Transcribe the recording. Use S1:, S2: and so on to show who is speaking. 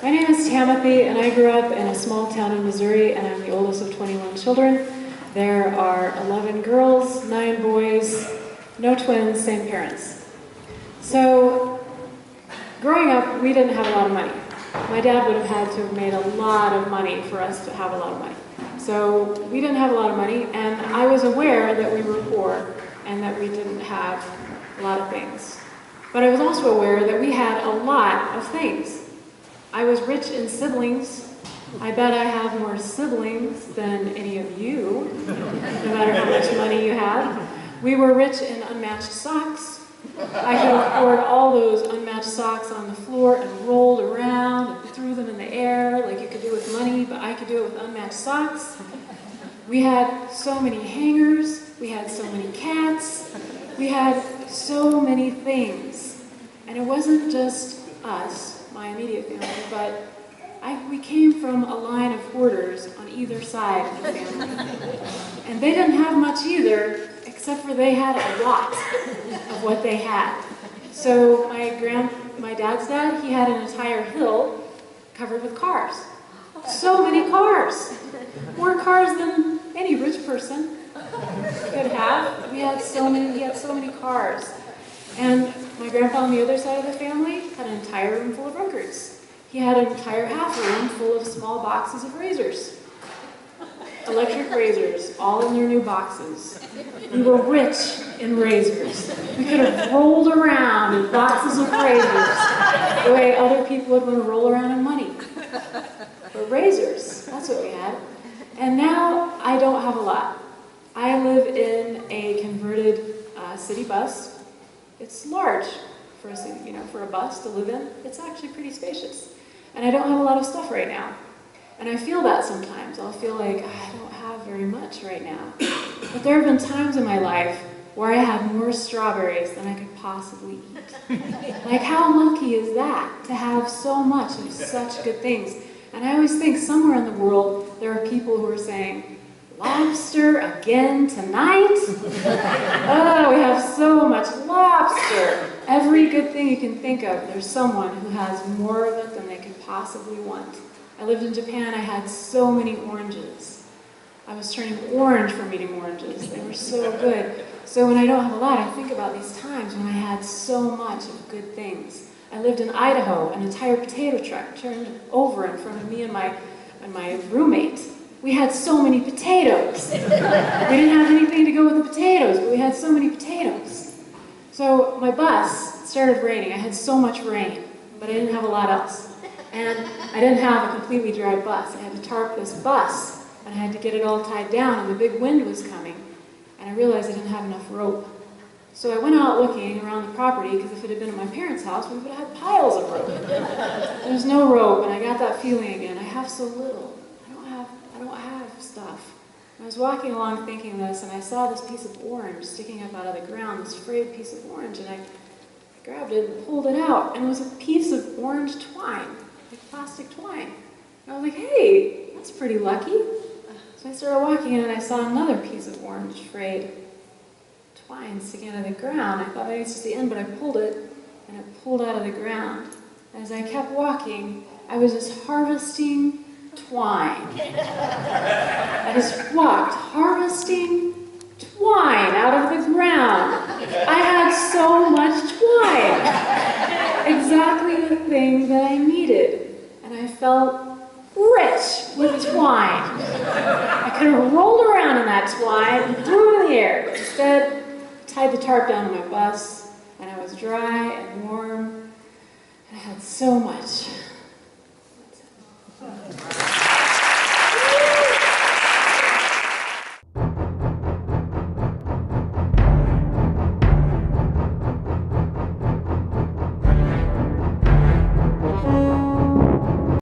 S1: My name is Tamathy, and I grew up in a small town in Missouri, and I'm the oldest of 21 children. There are 11 girls, 9 boys, no twins, same parents. So, growing up, we didn't have a lot of money. My dad would have had to have made a lot of money for us to have a lot of money. So, we didn't have a lot of money, and I was aware that we were poor and that we didn't have a lot of things. But I was also aware that we had a lot of things. I was rich in siblings. I bet I have more siblings than any of you, no matter how much money you have. We were rich in unmatched socks. I could afford all those unmatched socks on the floor and rolled around and threw them in the air like you could do with money, but I could do it with unmatched socks. We had so many hangers. We had so many cats. We had so many things. And it wasn't just us, my immediate family, but we came from a line of hoarders on either side of the family. And they didn't have much either, except for they had a lot of what they had. So my dad's dad, he had an entire hill covered with cars. So many cars. More cars than any rich person could have. He had so many cars. And my grandpa on the other side of the family had an entire room full of records. He had an entire half room full of small boxes of razors. Electric razors, all in their new boxes. We were rich in razors. We could have rolled around in boxes of razors the way other people would want to roll around in money. But razors, that's what we had. And now I don't have a lot. I live in a converted city bus. It's large for a city, for a bus to live in. It's actually pretty spacious. And I don't have a lot of stuff right now. And I feel that sometimes. I'll feel like I don't have very much right now. But there have been times in my life where I had more strawberries than I could possibly eat. Like, how lucky is that, to have so much of such good things? And I always think somewhere in the world there are people who are saying, lobster again tonight? Oh, we have so much lobster. Every good thing you can think of, there's someone who has more of it than they could possibly want. I lived in Japan, I had so many oranges. I was turning orange from eating oranges. They were so good. So when I don't have a lot, I think about these times when I had so much of good things. I lived in Idaho, an entire potato truck turned over in front of me and my roommate. We had so many potatoes. We didn't have anything to go with the potatoes, but we had so many potatoes. So my bus, it started raining. I had so much rain, but I didn't have a lot else. And I didn't have a completely dry bus. I had to tarp this bus, and I had to get it all tied down, and the big wind was coming. And I realized I didn't have enough rope. So I went out looking around the property, because if it had been at my parents' house, we would have had piles of rope. There's no rope, and I got that feeling again. I have so little. I don't have stuff. I was walking along thinking this, and I saw this piece of orange sticking up out of the ground, this frayed piece of orange, and I grabbed it and pulled it out, and it was a piece of orange twine, like plastic twine. And I was like, hey, that's pretty lucky. So I started walking, and I saw another piece of orange frayed twine sticking out of the ground. I thought maybe it's just the end, but I pulled it, and it pulled out of the ground. As I kept walking, I was just harvesting twine. I just walked, harvesting twine out of the ground. I had so much twine. Exactly the thing that I needed. And I felt rich with twine. I could have rolled around in that twine and threw it in the air. Instead, I tied the tarp down on my bus, and I was dry and warm, and I had so much.